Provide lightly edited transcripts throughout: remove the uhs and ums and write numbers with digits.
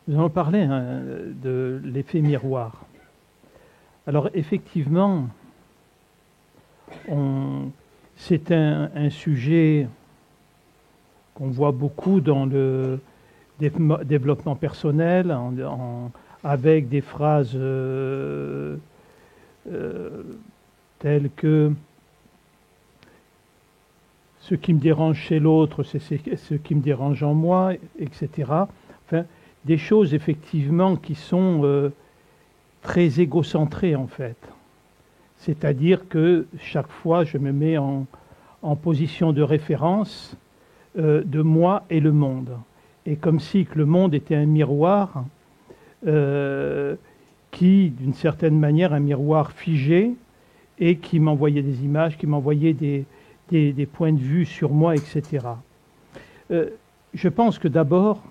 Nous allons parler de l'effet miroir. Alors effectivement, c'est un sujet qu'on voit beaucoup dans le développement personnel, avec des phrases telles que ce qui me dérange chez l'autre, c'est ce qui me dérange en moi, etc. Enfin, des choses effectivement qui sont très égocentrées en fait. C'est-à-dire que chaque fois je me mets en position de référence de moi et le monde. Et comme si que le monde était un miroir qui, d'une certaine manière, un miroir figé et qui m'envoyait des images, qui m'envoyait des points de vue sur moi, etc. Je pense que d'abord,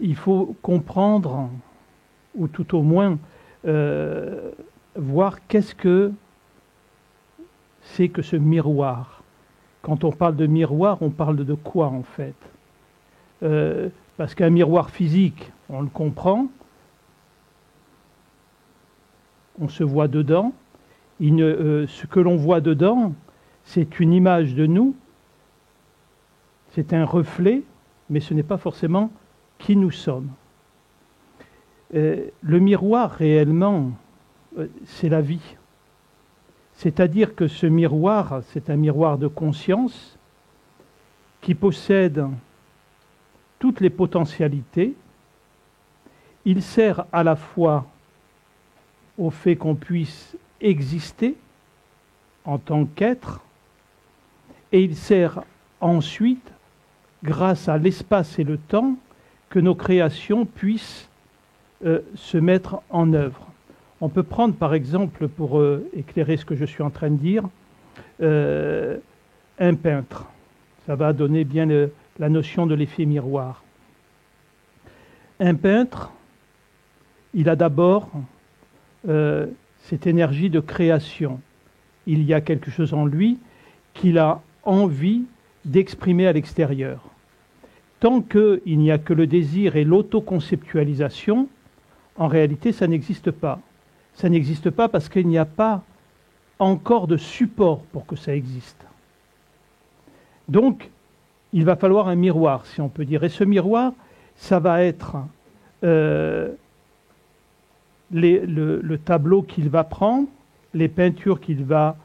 il faut comprendre, ou tout au moins voir qu'est-ce que c'est que ce miroir. Quand on parle de miroir, on parle de quoi en fait? Parce qu'un miroir physique, on le comprend, on se voit dedans. Ce que l'on voit dedans, c'est une image de nous, c'est un reflet, mais ce n'est pas forcément qui nous sommes. Le miroir, réellement, c'est la vie. C'est-à-dire que ce miroir, c'est un miroir de conscience qui possède toutes les potentialités. Il sert à la fois au fait qu'on puisse exister en tant qu'être, et il sert ensuite, grâce à l'espace et le temps, que nos créations puissent se mettre en œuvre. On peut prendre par exemple, pour éclairer ce que je suis en train de dire, un peintre. Ça va donner bien la notion de l'effet miroir. Un peintre, il a d'abord cette énergie de création. Il y a quelque chose en lui qu'il a envie d'exprimer à l'extérieur. Tant qu'il n'y a que le désir et l'autoconceptualisation, en réalité, ça n'existe pas. Ça n'existe pas parce qu'il n'y a pas encore de support pour que ça existe. Donc, il va falloir un miroir, si on peut dire. Et ce miroir, ça va être le tableau qu'il va prendre, les peintures qu'il va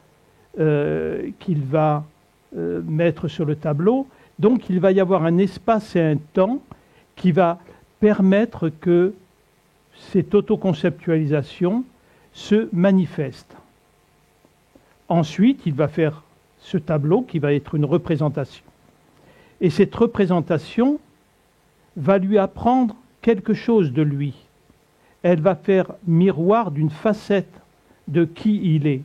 mettre sur le tableau. Donc, il va y avoir un espace et un temps qui va permettre que cette autoconceptualisation se manifeste. Ensuite, il va faire ce tableau qui va être une représentation. Et cette représentation va lui apprendre quelque chose de lui. Elle va faire miroir d'une facette de qui il est.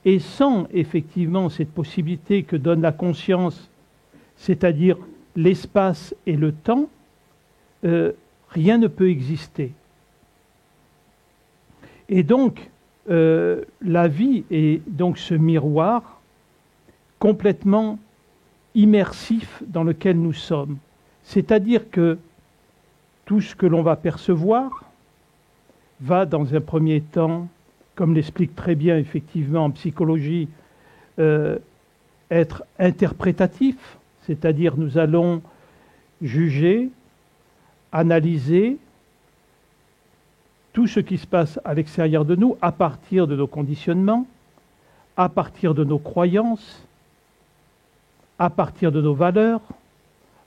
Et sans effectivement cette possibilité que donne la conscience, c'est-à-dire l'espace et le temps, rien ne peut exister. Et donc, la vie est donc ce miroir complètement immersif dans lequel nous sommes. C'est-à-dire que tout ce que l'on va percevoir va, dans un premier temps, comme l'explique très bien effectivement en psychologie, être interprétatif, c'est-à-dire nous allons juger, analyser tout ce qui se passe à l'extérieur de nous à partir de nos conditionnements, à partir de nos croyances, à partir de nos valeurs,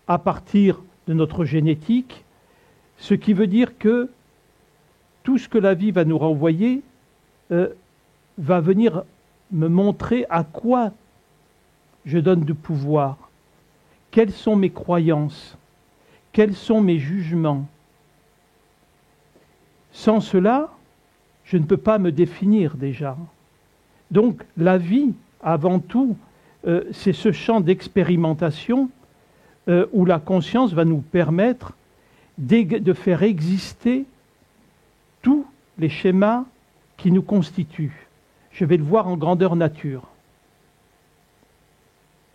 à partir de notre génétique, ce qui veut dire que tout ce que la vie va nous renvoyer va venir me montrer à quoi je donne du pouvoir, quelles sont mes croyances, quels sont mes jugements. Sans cela, je ne peux pas me définir déjà. Donc la vie, avant tout, c'est ce champ d'expérimentation où la conscience va nous permettre de faire exister tous les schémas qui nous constituent. Je vais le voir en grandeur nature.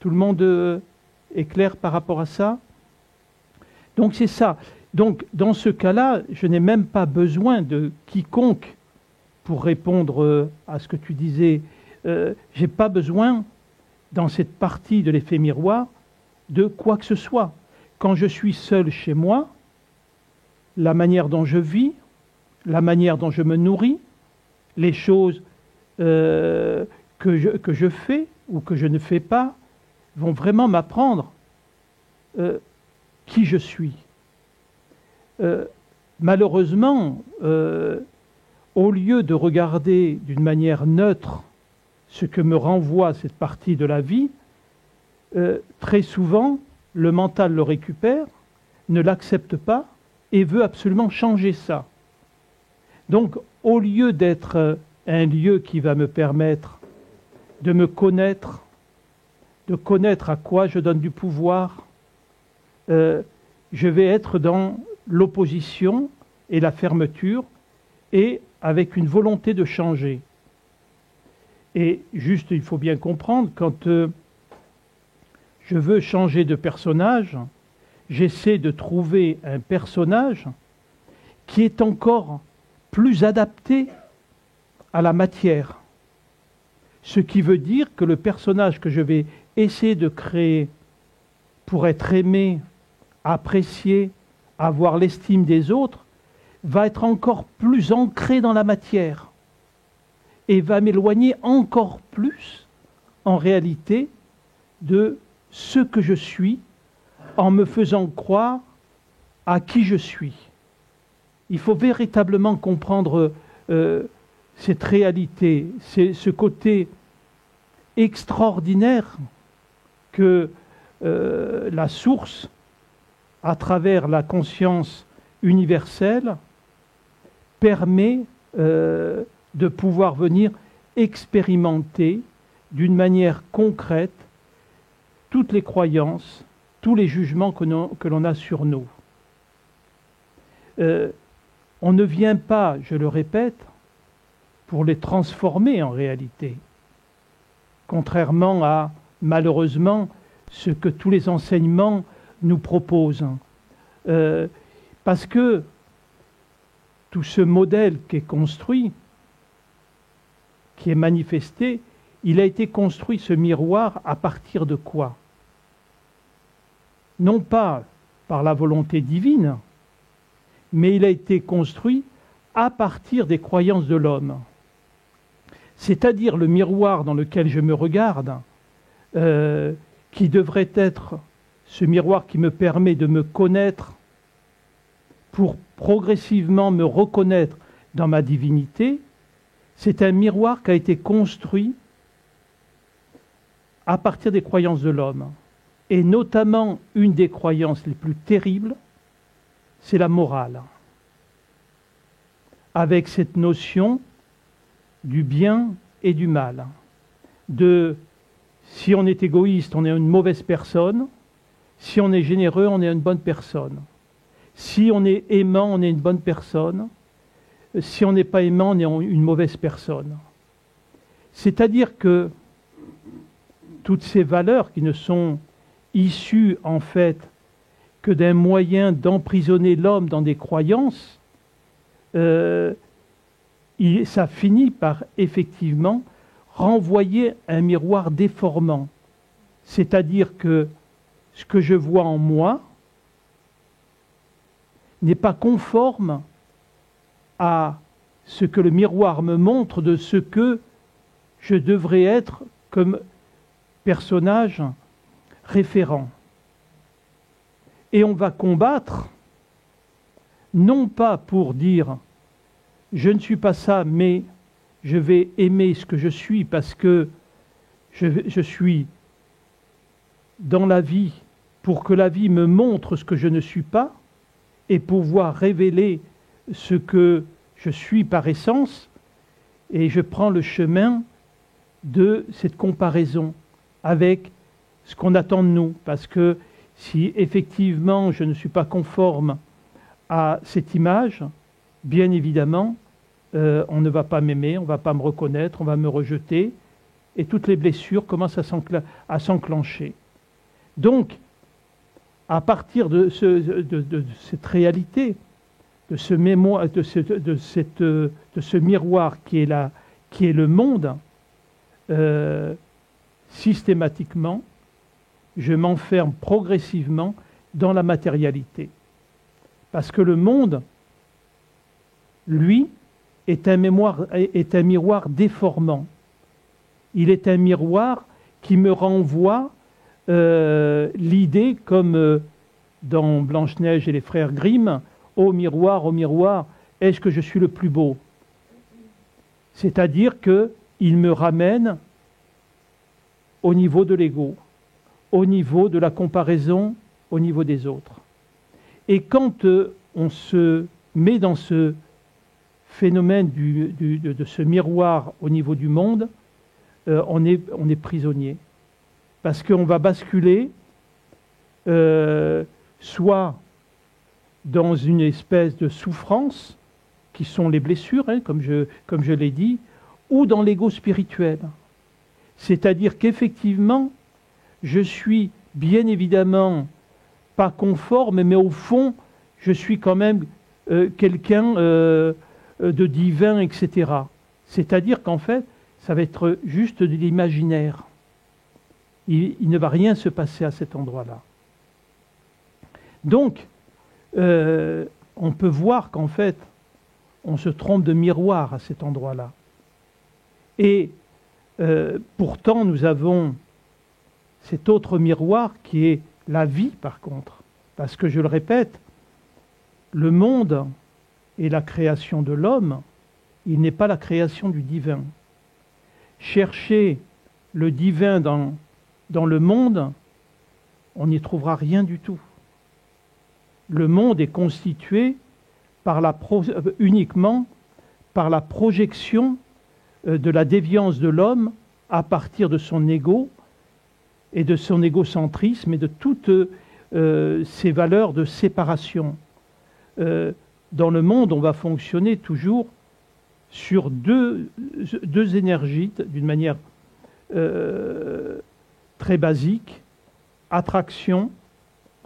Tout le monde est clair par rapport à ça? Donc c'est ça. Donc dans ce cas-là, je n'ai même pas besoin de quiconque pour répondre à ce que tu disais. Je n'ai pas besoin, dans cette partie de l'effet miroir, de quoi que ce soit. Quand je suis seul chez moi, la manière dont je vis, la manière dont je me nourris, les choses que je fais ou que je ne fais pas, vont vraiment m'apprendre qui je suis. Malheureusement, au lieu de regarder d'une manière neutre ce que me renvoie cette partie de la vie, très souvent, le mental le récupère, ne l'accepte pas et veut absolument changer ça. Donc, au lieu d'être un lieu qui va me permettre de me connaître, de connaître à quoi je donne du pouvoir, je vais être dans l'opposition et la fermeture et avec une volonté de changer. Et juste, il faut bien comprendre, quand je veux changer de personnage, j'essaie de trouver un personnage qui est encore plus adapté à la matière. Ce qui veut dire que le personnage que je vais essayer de créer pour être aimé, apprécié, avoir l'estime des autres, va être encore plus ancré dans la matière et va m'éloigner encore plus, en réalité, de ce que je suis, en me faisant croire à qui je suis. Il faut véritablement comprendre cette réalité, ce côté extraordinaire que la source, à travers la conscience universelle, permet de pouvoir venir expérimenter d'une manière concrète toutes les croyances, tous les jugements que l'on a sur nous. On ne vient pas, je le répète, pour les transformer en réalité, contrairement à, malheureusement, ce que tous les enseignements nous proposent. Parce que tout ce modèle qui est construit, qui est manifesté, il a été construit, ce miroir, à partir de quoi? Non pas par la volonté divine, mais il a été construit à partir des croyances de l'homme. C'est-à-dire le miroir dans lequel je me regarde, qui devrait être ce miroir qui me permet de me connaître pour progressivement me reconnaître dans ma divinité, c'est un miroir qui a été construit à partir des croyances de l'homme. Et notamment, une des croyances les plus terribles, c'est la morale. Avec cette notion du bien et du mal. De si on est égoïste, on est une mauvaise personne. Si on est généreux, on est une bonne personne. Si on est aimant, on est une bonne personne. Si on n'est pas aimant, on est une mauvaise personne. C'est-à-dire que toutes ces valeurs qui ne sont issues en fait que d'un moyen d'emprisonner l'homme dans des croyances, ça finit par effectivement renvoyer un miroir déformant. C'est-à-dire que ce que je vois en moi n'est pas conforme à ce que le miroir me montre de ce que je devrais être comme personnage référent. Et on va combattre, non pas pour dire « je ne suis pas ça, mais je vais aimer ce que je suis parce que je suis dans la vie pour que la vie me montre ce que je ne suis pas et pouvoir révéler ce que je suis par essence ». Et je prends le chemin de cette comparaison avec ce qu'on attend de nous. Parce que si effectivement je ne suis pas conforme à cette image, bien évidemment, on ne va pas m'aimer, on ne va pas me reconnaître, on va me rejeter, et toutes les blessures commencent à s'enclencher. Donc, à partir de cette réalité, de ce miroir qui est le monde, systématiquement, je m'enferme progressivement dans la matérialité. Parce que le monde, lui, est un miroir déformant. Il est un miroir qui me renvoie l'idée, comme dans Blanche-Neige et les frères Grimm, ô miroir, est-ce que je suis le plus beau? C'est-à-dire qu'il me ramène au niveau de l'ego, au niveau de la comparaison, au niveau des autres. Et quand on se met dans ce phénomène de ce miroir au niveau du monde, on est prisonnier. Parce qu'on va basculer soit dans une espèce de souffrance, qui sont les blessures, hein, comme je l'ai dit, ou dans l'ego spirituel. C'est-à-dire qu'effectivement, je suis bien évidemment pas conforme, mais au fond, je suis quand même quelqu'un de divin, etc. C'est-à-dire qu'en fait, ça va être juste de l'imaginaire. Il ne va rien se passer à cet endroit-là. Donc, on peut voir qu'en fait, on se trompe de miroir à cet endroit-là. Et pourtant, nous avons cet autre miroir qui est la vie, par contre. Parce que, je le répète, le monde et la création de l'homme, il n'est pas la création du divin. Chercher le divin dans le monde, on n'y trouvera rien du tout. Le monde est constitué uniquement par la projection de la déviance de l'homme à partir de son ego et de son égocentrisme et de toutes ces valeurs de séparation. Dans le monde, on va fonctionner toujours sur deux énergies d'une manière très basique: attraction,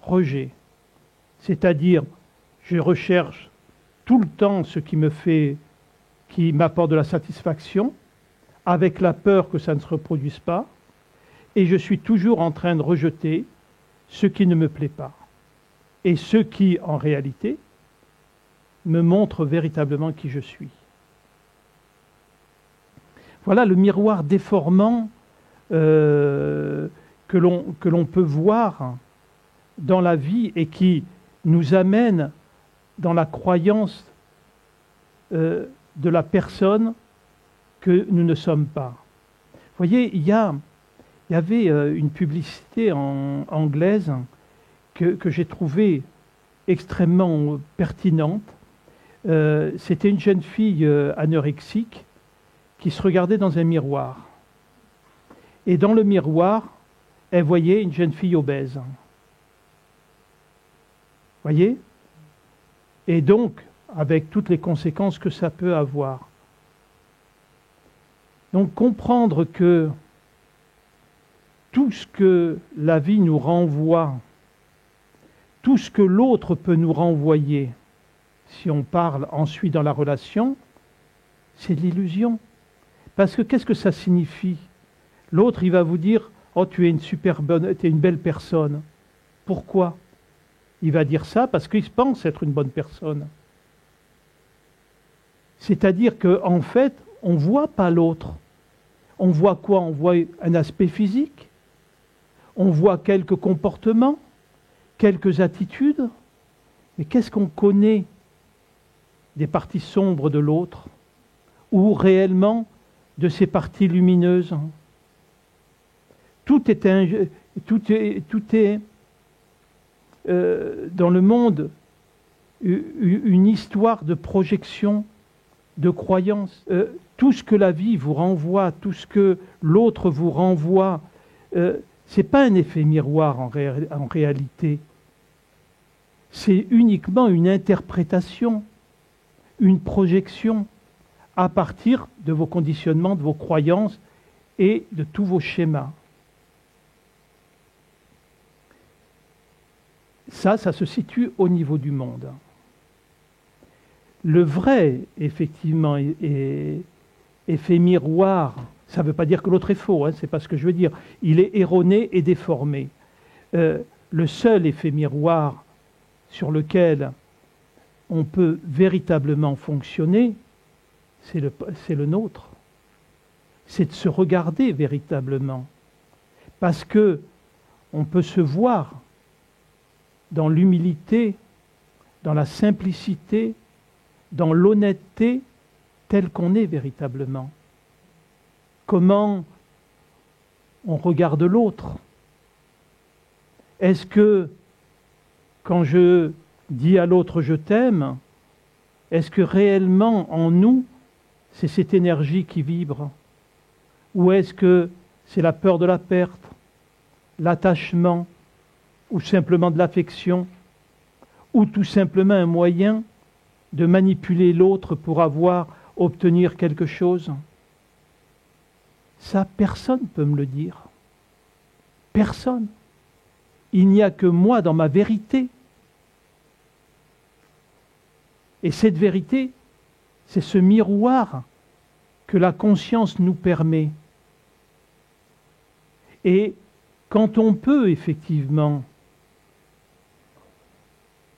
rejet. C'est-à-dire, je recherche tout le temps ce qui m'apporte de la satisfaction, avec la peur que ça ne se reproduise pas, et je suis toujours en train de rejeter ce qui ne me plaît pas, et ce qui, en réalité, me montre véritablement qui je suis. Voilà le miroir déformant que l'on peut voir dans la vie et qui nous amène dans la croyance de la personne que nous ne sommes pas. Vous voyez, il y avait une publicité anglaise que j'ai trouvée extrêmement pertinente. C'était une jeune fille anorexique qui se regardait dans un miroir. Et dans le miroir, elle voyait une jeune fille obèse. Voyez? Et donc, avec toutes les conséquences que ça peut avoir. Donc, comprendre que tout ce que la vie nous renvoie, tout ce que l'autre peut nous renvoyer, si on parle ensuite dans la relation, c'est de l'illusion. Parce que qu'est-ce que ça signifie? L'autre, il va vous dire « Oh, tu es une belle personne. » Pourquoi? Il va dire ça parce qu'il pense être une bonne personne. C'est-à-dire qu'en fait, on ne voit pas l'autre. On voit quoi? On voit un aspect physique. On voit quelques comportements, quelques attitudes. Mais qu'est-ce qu'on connaît des parties sombres de l'autre? Ou réellement de ses parties lumineuses? Tout est dans le monde une histoire de projection, de croyance. Tout ce que la vie vous renvoie, tout ce que l'autre vous renvoie, ce n'est pas un effet miroir en réalité. C'est uniquement une interprétation, une projection à partir de vos conditionnements, de vos croyances et de tous vos schémas. Ça se situe au niveau du monde. Le vrai, effectivement, effet miroir, ça ne veut pas dire que l'autre est faux, hein, c'est pas ce que je veux dire. Il est erroné et déformé. Le seul effet miroir sur lequel on peut véritablement fonctionner, c'est le nôtre. C'est de se regarder véritablement. Parce que on peut se voir dans l'humilité, dans la simplicité, dans l'honnêteté, tel qu'on est véritablement. Comment on regarde l'autre? Est-ce que quand je dis à l'autre je t'aime, est-ce que réellement en nous, c'est cette énergie qui vibre? Ou est-ce que c'est la peur de la perte, l'attachement, ou simplement de l'affection, ou tout simplement un moyen de manipuler l'autre pour obtenir quelque chose? Ça, personne ne peut me le dire. Personne. Il n'y a que moi dans ma vérité. Et cette vérité, c'est ce miroir que la conscience nous permet. Et quand on peut effectivement,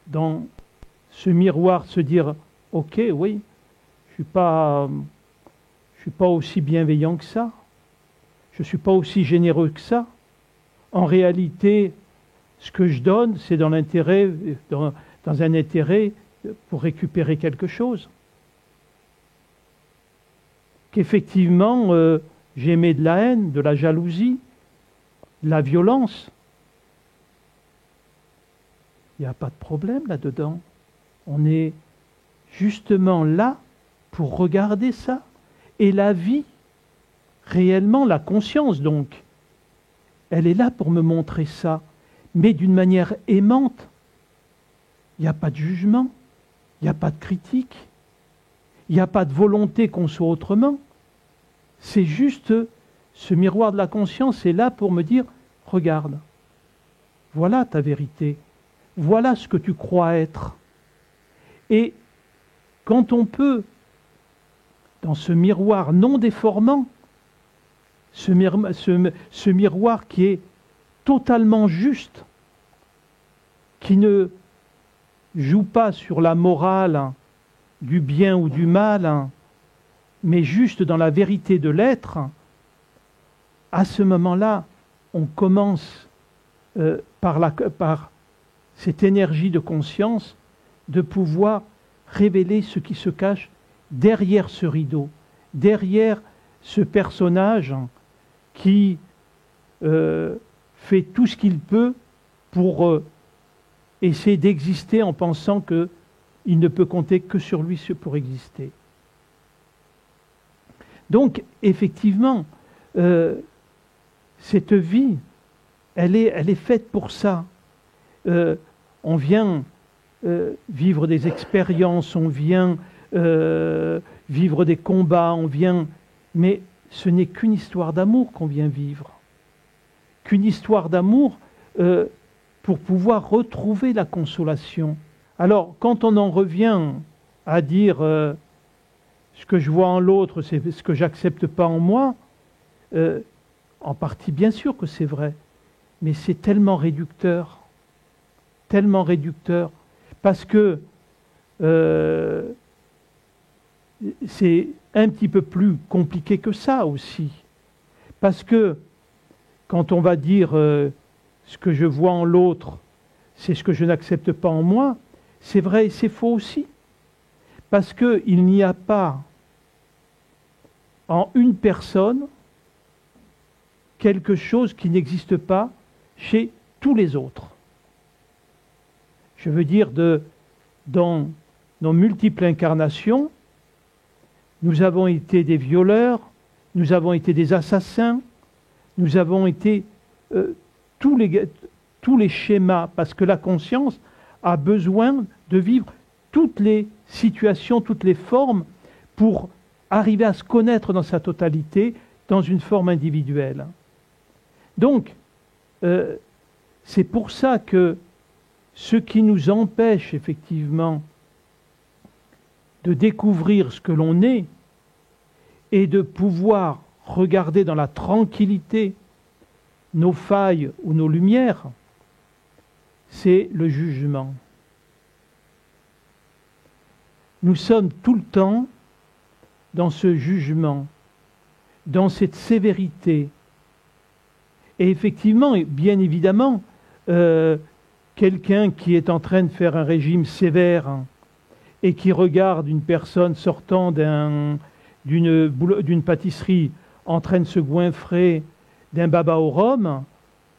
dans ce miroir, se dire « Ok, oui, je suis pas aussi bienveillant que ça, je ne suis pas aussi généreux que ça. En réalité, ce que je donne, c'est dans un intérêt pour récupérer quelque chose. Qu'effectivement, j'émets de la haine, de la jalousie, de la violence. Il n'y a pas de problème là-dedans. On est justement là pour regarder ça. Et la vie, réellement la conscience donc, elle est là pour me montrer ça, mais d'une manière aimante. Il n'y a pas de jugement, il n'y a pas de critique, il n'y a pas de volonté qu'on soit autrement. C'est juste ce miroir de la conscience est là pour me dire, regarde, voilà ta vérité, voilà ce que tu crois être. Et quand on peut, dans ce miroir non déformant, ce miroir qui est totalement juste, qui ne joue pas sur la morale du bien ou du mal, mais juste dans la vérité de l'être, à ce moment-là, on commence par cette énergie de conscience de pouvoir révéler ce qui se cache derrière ce rideau, derrière ce personnage qui fait tout ce qu'il peut pour essayer d'exister en pensant qu'il ne peut compter que sur lui pour exister. Donc, effectivement, cette vie, elle est faite pour ça. On vient vivre des expériences, on vient vivre des combats, mais ce n'est qu'une histoire d'amour qu'on vient vivre. Qu'une histoire d'amour pour pouvoir retrouver la consolation. Alors, quand on en revient à dire ce que je vois en l'autre, c'est ce que j'accepte pas en moi, en partie, bien sûr que c'est vrai, mais c'est tellement réducteur, parce que c'est un petit peu plus compliqué que ça aussi. Parce que quand on va dire ce que je vois en l'autre, c'est ce que je n'accepte pas en moi, c'est vrai et c'est faux aussi. Parce qu'il n'y a pas en une personne quelque chose qui n'existe pas chez tous les autres. Je veux dire, dans nos multiples incarnations, nous avons été des violeurs, nous avons été des assassins, nous avons été tous les schémas, parce que la conscience a besoin de vivre toutes les situations, toutes les formes, pour arriver à se connaître dans sa totalité, dans une forme individuelle. Donc, c'est pour ça que ce qui nous empêche effectivement de découvrir ce que l'on est et de pouvoir regarder dans la tranquillité nos failles ou nos lumières, c'est le jugement. Nous sommes tout le temps dans ce jugement, dans cette sévérité. Et effectivement, bien évidemment, quelqu'un qui est en train de faire un régime sévère et qui regarde une personne sortant d'une pâtisserie en train de se goinfrer d'un baba au rhum,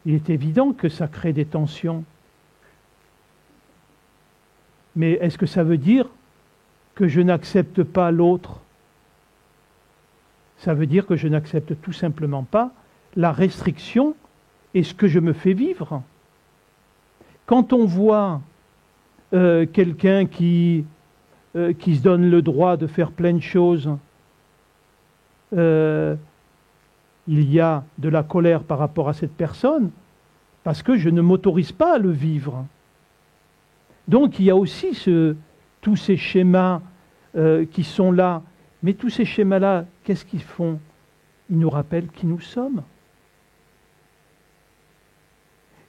il est évident que ça crée des tensions. Mais est-ce que ça veut dire que je n'accepte pas l'autre? Ça veut dire que je n'accepte tout simplement pas la restriction et ce que je me fais vivre. Quand on voit quelqu'un qui se donne le droit de faire plein de choses, il y a de la colère par rapport à cette personne parce que je ne m'autorise pas à le vivre. Donc il y a aussi tous ces schémas qui sont là. Mais tous ces schémas-là, qu'est-ce qu'ils font? Ils nous rappellent qui nous sommes.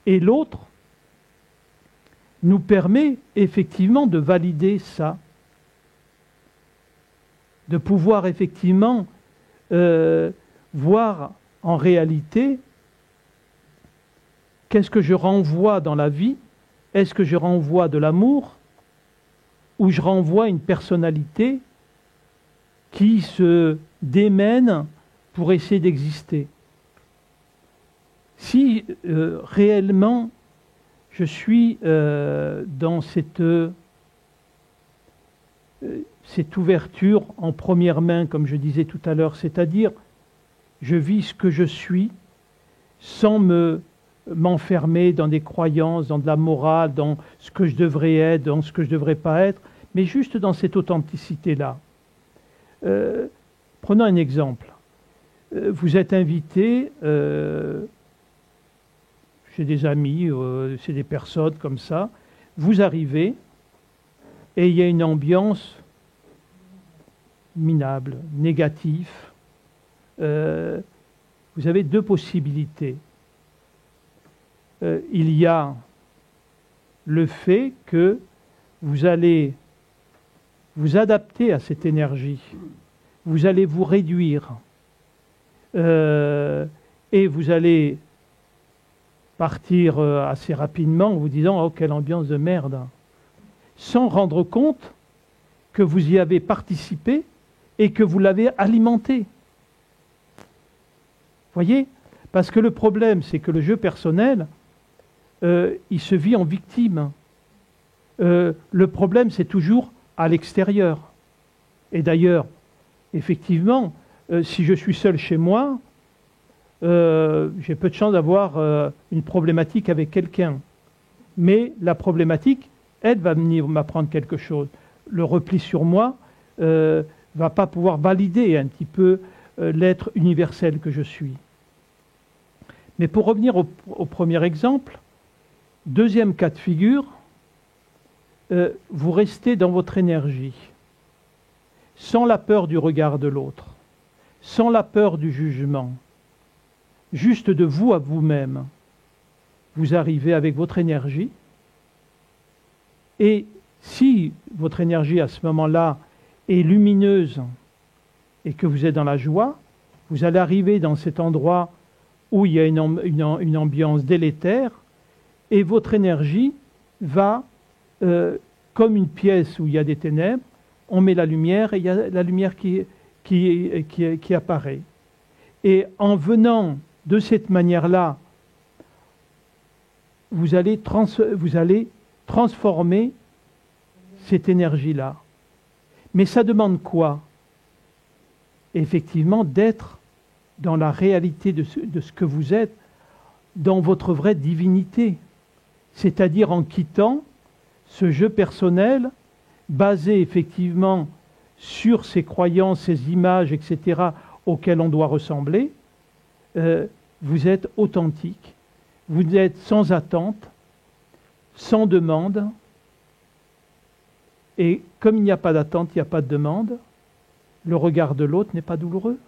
Et l'autre nous permet effectivement de valider ça, de pouvoir effectivement voir en réalité qu'est-ce que je renvoie dans la vie. Est-ce que je renvoie de l'amour ou je renvoie une personnalité qui se démène pour essayer d'exister? Si réellement je suis dans cette ouverture en première main, comme je disais tout à l'heure, c'est-à-dire je vis ce que je suis sans m'enfermer dans des croyances, dans de la morale, dans ce que je devrais être, dans ce que je ne devrais pas être, mais juste dans cette authenticité-là. Prenons un exemple. Vous êtes invité chez des amis, chez des personnes comme ça. Vous arrivez et il y a une ambiance minable, négative. Vous avez deux possibilités. Il y a le fait que vous allez vous adapter à cette énergie, vous allez vous réduire et vous allez partir assez rapidement en vous disant « Oh, quelle ambiance de merde !» sans rendre compte que vous y avez participé et que vous l'avez alimenté. Voyez? Parce que le problème, c'est que le jeu personnel, il se vit en victime. Le problème, c'est toujours à l'extérieur. Et d'ailleurs, effectivement, si je suis seul chez moi, j'ai peu de chance d'avoir une problématique avec quelqu'un. Mais la problématique, elle va venir m'apprendre quelque chose. Le repli sur moi va pas pouvoir valider un petit peu l'être universel que je suis. Mais pour revenir au premier exemple, deuxième cas de figure, vous restez dans votre énergie, sans la peur du regard de l'autre, sans la peur du jugement, juste de vous à vous-même. Vous arrivez avec votre énergie, et si votre énergie à ce moment-là est lumineuse et que vous êtes dans la joie, vous allez arriver dans cet endroit où il y a une ambiance délétère, et votre énergie va, comme une pièce où il y a des ténèbres, on met la lumière et il y a la lumière qui apparaît. Et en venant de cette manière-là, vous allez transformer cette énergie-là. Mais ça demande quoi? Effectivement, d'être dans la réalité de ce que vous êtes, dans votre vraie divinité. C'est-à-dire en quittant ce jeu personnel, basé effectivement sur ces croyances, ces images, etc., auxquelles on doit ressembler. Vous êtes authentique, vous êtes sans attente, sans demande. Et comme il n'y a pas d'attente, il n'y a pas de demande, le regard de l'autre n'est pas douloureux.